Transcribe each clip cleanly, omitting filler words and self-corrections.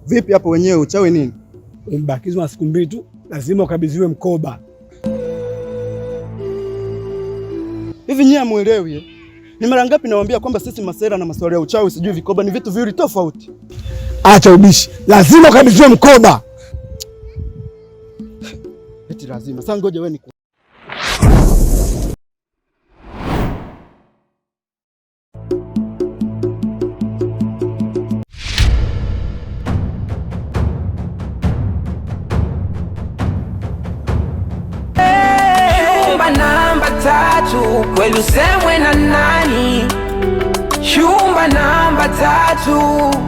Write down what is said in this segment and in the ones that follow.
Vipi hapo wenyewe uchawi nini? Umebakizwa siku 2 tu, lazima ukabidhiwe mkoba. Hivi nyie hamuelewi? Ni mara ngapi nawaambia kwamba sisi masera na masuala ya uchawi sijui vikoba ni vitu viwili tofauti. Acha ubishi. Lazima ukabidhiwe mkoba. Eti lazima. Sasa ngoja wewe namba 3 kweli usemwe na nani? Chumba namba 3.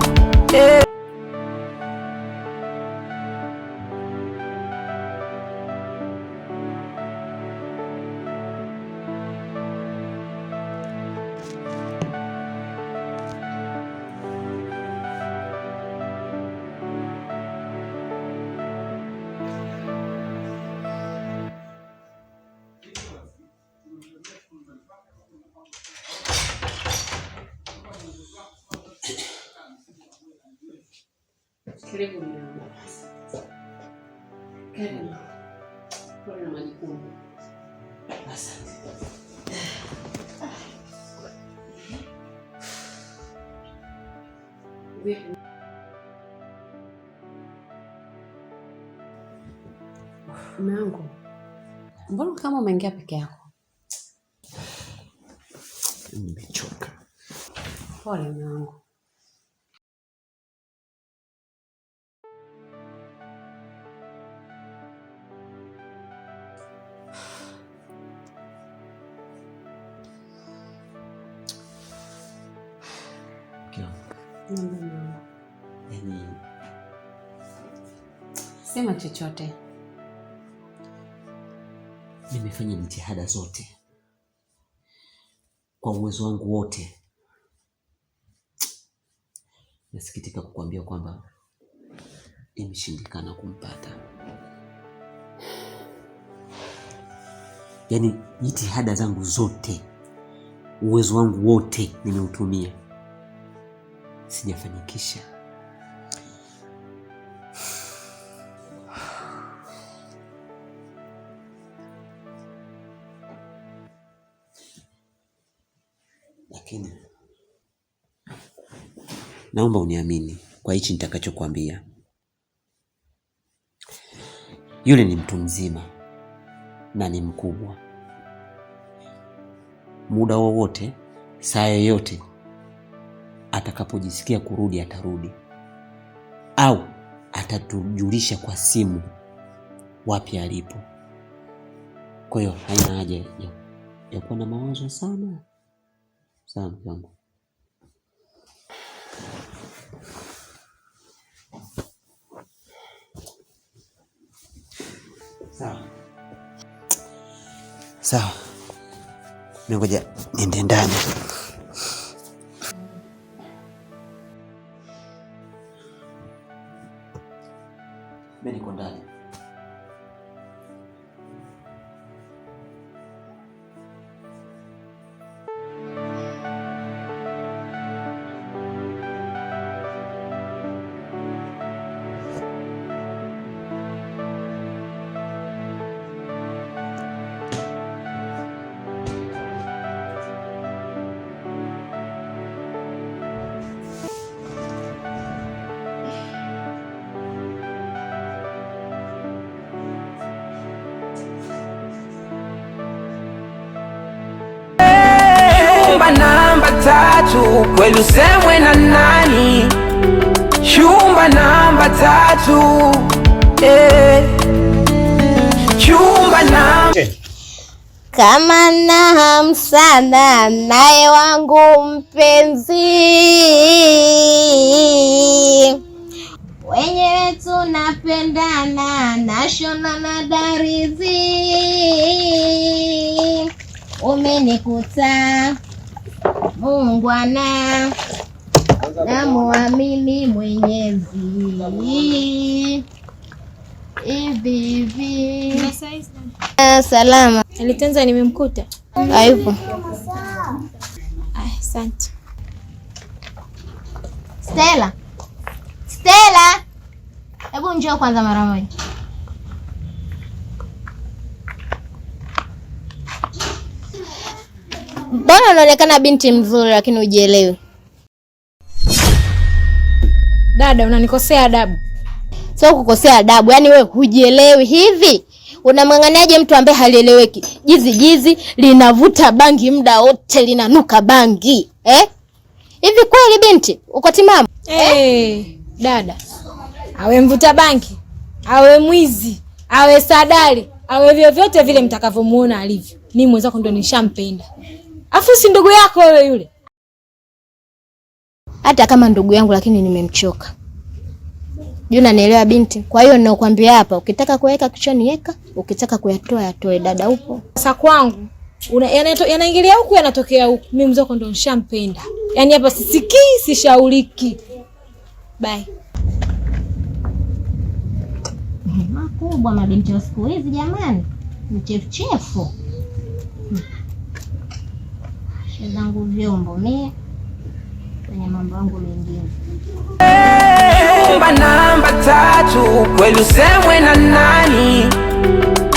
Karibu mwanangu. Karibu. Pole na majukumu. Asante. Vipi? Mwanangu, mbona kama umeingia peke yako? Nimechoka. Pole mwanangu. Yaani sema chochote. Nimefanya jitihada zote kwa uwezo wangu wote. Nasikitika kukuambia kwamba imeshindikana kumpata. Yaani jitihada zangu zote, uwezo wangu wote nimeutumia. Sijafanikisha. Lakini naomba uniamini kwa hichi nitakachokuambia. Yule ni mtu mzima na ni mkubwa. Muda wowote, saa yoyote atakapojisikia kurudi atarudi, au atatujulisha kwa simu wapi alipo. Kwa hiyo haina haja ya kuwa na mawazo sana zangu. Sawa. Ngoja niende ndani. Mimi niko ndani. Namba 3 kweli usemwe na nani? Chumba namba 3. Chumba namba kama na hamsana naye wangu mpenzi, wenyewe tunapendana na shona na darizi, umenikuta Mungwana na muamini Mwenyezi. Hivi salama. Alitenza nimemkuta. Hayupo. Asante. Stella. Stella. Hebu njoo kwanza mara moja. Mbona unaonekana binti mzuri lakini hujielewi? Dada, unanikosea adabu. Sio kukosea adabu, yaani wewe hujielewi hivi. Unamng'ang'aniaje mtu ambaye halieleweki? Jizi linavuta bangi muda wote, linanuka bangi. Hivi kweli binti, uko timamu? Dada. Awe mvuta bangi, awe mwizi, awe sadali, awe vyovyote vile mtakavyomuona alivyo. Mimi mwenzako ndo nishampenda. Afu si ndugu yako wewe yule. Hata kama ndugu yangu lakini nimemchoka. Juna nielewa binti. Kwa hiyo ninakwambia hapa, ukitaka kuweka kichwani weka, ukitaka kuyatoa yatoe. Dada upo. Sasa kwangu yanaingilia huku yanatokea huku. Mimi mzako ndo nishampenda. Yaani hapa sisikii, sishauriki. Bye. Makubwa mabinti wa siku hizi jamani. Mchefuchefu. Shezangu vyombo mie kwenye mambo yangu mengine. Chumba namba 3 kweli usemwe na nani?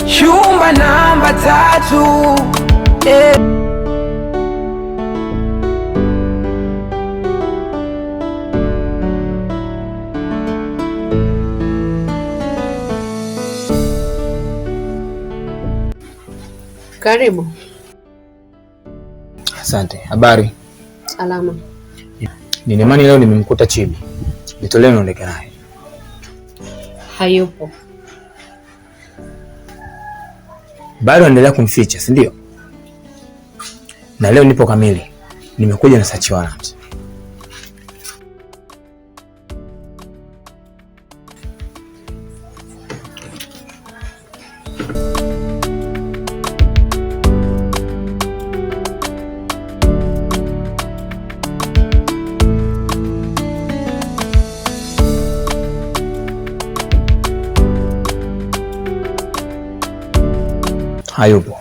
Chumba namba 3. Karibu. Asante. Habari? Salama. Nina imani leo nimemkuta Chibi. Nitolee naondoka naye. Hayupo. Bado endelea kumficha, si ndio? Na leo nipo kamili. Nimekuja na search warrant. Hayupo.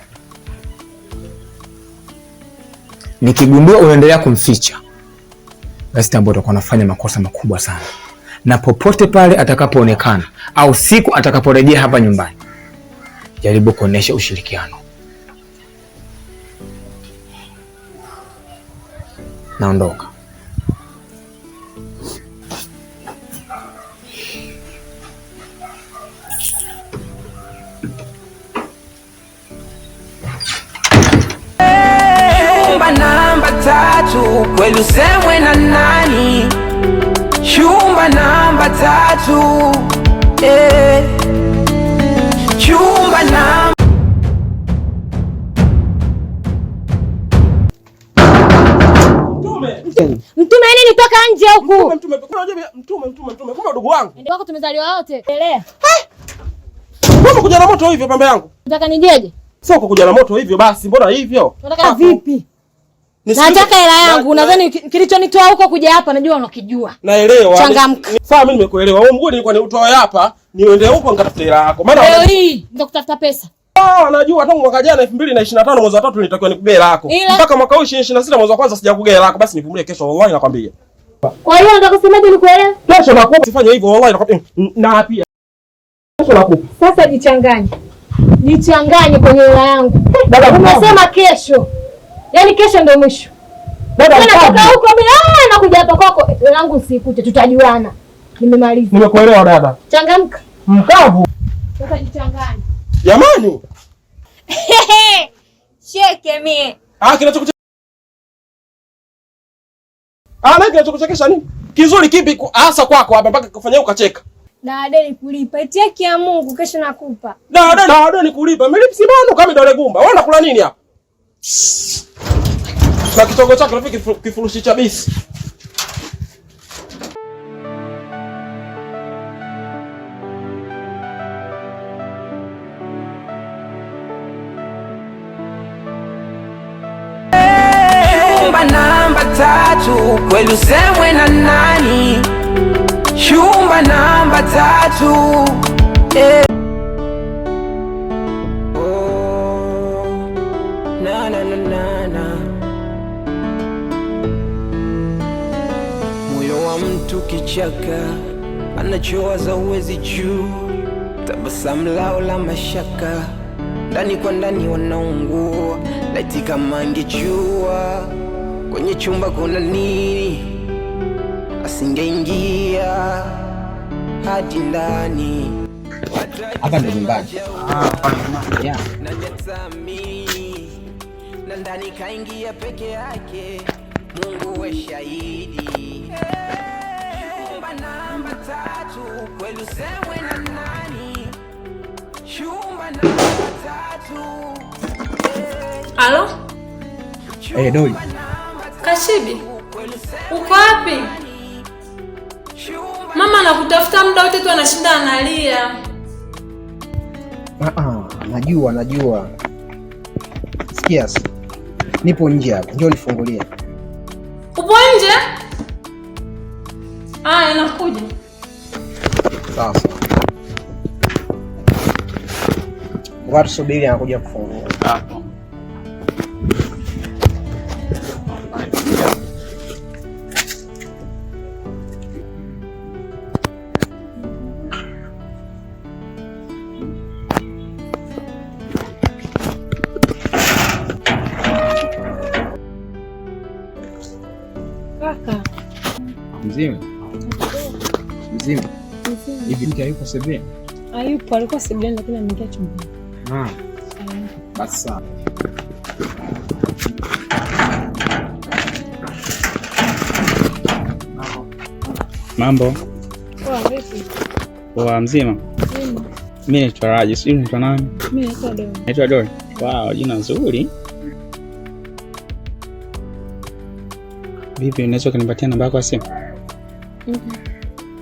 Nikigundua unaendelea kumficha, basi tambua utakuwa unafanya makosa makubwa sana. Na popote pale atakapoonekana au siku atakaporejea hapa nyumbani, jaribu kuonesha ushirikiano. Naondoka. Chumba namba 3 kweli usemwe na nani? Chumba namba 3. Chumba namba Mtume nini toka nje huku? Mtume. Kumbe ndugu wangu. Ndio wako tumezaliwa wote. Endelea. Mbona kuja na moto hivyo pambe yangu? Nataka nijeje? Sio kuja na moto hivyo basi, mbona hivyo? Nataka vipi? Nataka hela yangu. Nadhani kilichonitoa huko kuja hapa najua unakijua. Naelewa. Changamka. Sawa, mimi nimekuelewa. Wewe mguu nilikuwa niutoe hapa, niende huko nikatafute hela yako. Maana leo hii ndio kutafuta pesa. Najua tangu mwaka jana 2025 mwezi wa 3 nilitakiwa nikugee hela yako. Mpaka mwaka huu 2026 mwezi wa kwanza sijakugea hela yako, basi nivumilie kesho wallahi nakwambia. Kwa hiyo nataka kusemaje nikuelewe? Kesho nakupa. Usifanye hivyo wallahi nakwambia. Na pia kesho nakupa. Sasa jichanganye. Jichanganye kwenye hela yangu. Dada umesema kesho. Yaani kesho ndio mwisho. Dada nataka huko mimi nakuja hapa kwako. Hela yangu usikute, tutajuana. Nimemaliza. Nimekuelewa dada. Changamka. Mkavu. Sasa jichanganye. Jamani. Cheke mie. Kinachokuchekesha nini? Kizuri kipi hasa kwako hapa mpaka kufanya ukacheka? Dada nikulipa. Itie ya Mungu kesho nakupa. Dada nikulipa. Milipsi bano kama dole gumba. Wewe unakula nini hapa? Na kitogo chako rafiki kifurushi cha bisi. Chumba namba 3 kweli usemwe na nani? Chumba namba 3. Moyo wa mtu kichaka anachowaza uwezi juu, tabasamu lao la mashaka, ndani kwa ndani wanaungua. Laiti kama angejua kwenye chumba kuna nini, asingeingia hadi ndani. Hapa ndo nyumbani. Na ndani kaingia peke yake, Mungu we shahidi. Chumba namba 3, kweli usemwe na nani? Chumba namba 3. Alo? Doli. Kashibi, uko wapi? Mama nakutafuta muda wote tu, anashinda analia. Najua. Sikia, nipo nje hapa, njoo nifungulie. Upo nje? Aya, nakuja. Sawa. Watu subiri, anakuja kufungua. Kaka. Mzima. Hivi mke hayupo sebuleni? Hayupo, alikuwa sebuleni lakini ameingia chumbani. Basi sawa. Mambo. Poa, vipi? Poa, mzima? Mzima. Mimi naitwa Raji, sijui unaitwa nani? Mimi naitwa Dori. Naitwa Dori. Wow, jina nzuri. Vipi, unaweza kunipatia namba yako ya simu?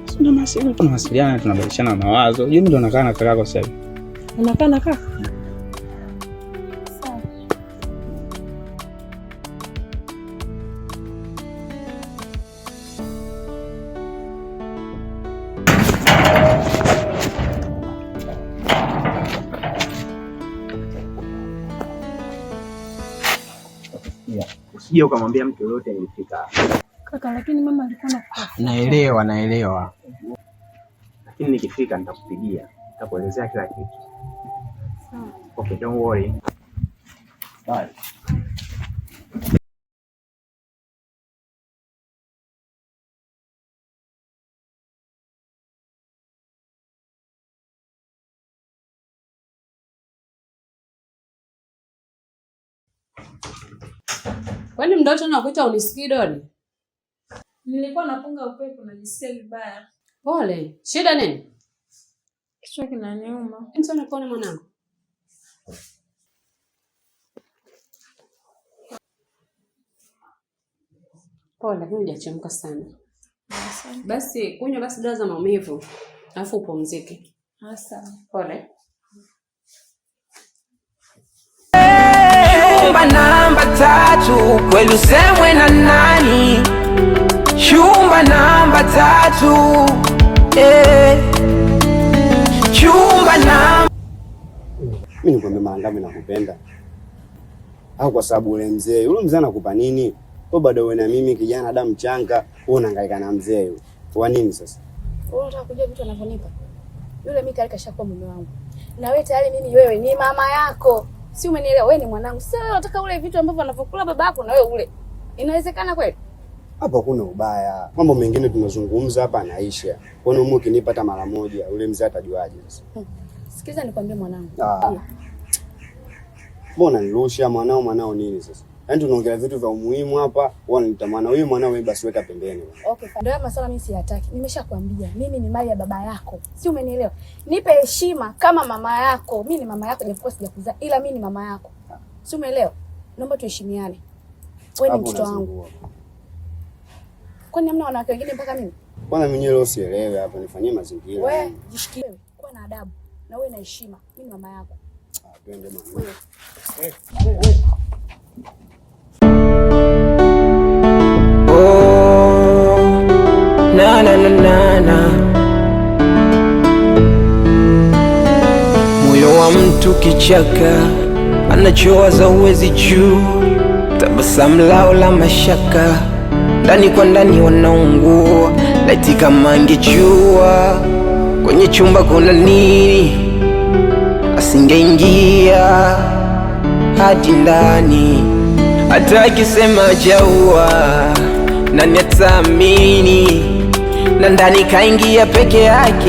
Sina masimu, tunawasiliana, tunabadilishana mawazo. Mimi ndo nakaa na kaka yako sasa hivi. Unakaa na kaka? Sawa. Usije ukamwambia mtu yoyote nilifika. Kaka, lakini mama alikuwa Naelewa. Lakini nikifika nitakupigia, nitakuelezea kila kitu. Sawa. Okay, don't worry. Bye. Kwani muda wote nakuita unisikii Doni? Nilikuwa napunga upepo, najisikia vibaya. Pole. Shida nini? Kichwa kinaniuma. Msone pole mwanangu. Pole, lakini hujachemka sana. Basi kunywa basi dawa za maumivu, alafu upumzike. Sawa. Pole. Chumba namba 3, kweli usemwe na nani? Chumba namba 3. Chumba namba. Mimi nikwambia mara ngapi nakupenda? Au kwa sababu yule mzee anakupa nini? Wewe bado wewe na mimi kijana damu changa, wewe unahangaika na mzee yule. Kwa nini sasa? Wewe unataka kujua vitu anavyonipa? Yule mimi tayari kashakuwa mume wangu. Na wewe tayari wewe ni mama yako. Si umenielewa? Wewe ni mwanangu. Sasa wewe unataka ule vitu ambavyo anavyokula babako na wewe ule. Inawezekana kweli? Hapa kuna ubaya. Mambo mengine tunazungumza hapa anaisha. Kwa nini ukinipa hata mara moja, ule mzee atajuaje sasa? Sikiza nikwambie mwanangu. Mbona nirusha mwanao nini sasa? Yaani tunaongelea vitu vya umuhimu hapa, wananitamana wewe mwanao wewe basi weka pembeni. Okay, ndio masuala mimi siyataki. Nimeshakwambia mimi ni mali ya baba yako. Si umenielewa? Nipe heshima kama mama yako. Mimi ni mama yako japokuwa sijakuzaa, ila mimi ni mama yako. Si umeelewa? Naomba tuheshimiane. Wewe ni mtoto wangu. Kwani hamna wanawake wengine mpaka mimi? Bwana mimi leo sielewi hapa, nifanyie mazingira. Wewe jishikie. Kuwa na adabu na wewe na heshima. Mimi ni mama yako. Twende mama. Na moyo wa mtu kichaka, anachowaza uwezi juu, tabasamu lao la mashaka, ndani kwa ndani wanaungua. laiti kama angejua kwenye chumba kuna nini, asingeingia hadi ndani. Hata akisema jaua, nani ataamini? Na ndani kaingia peke yake,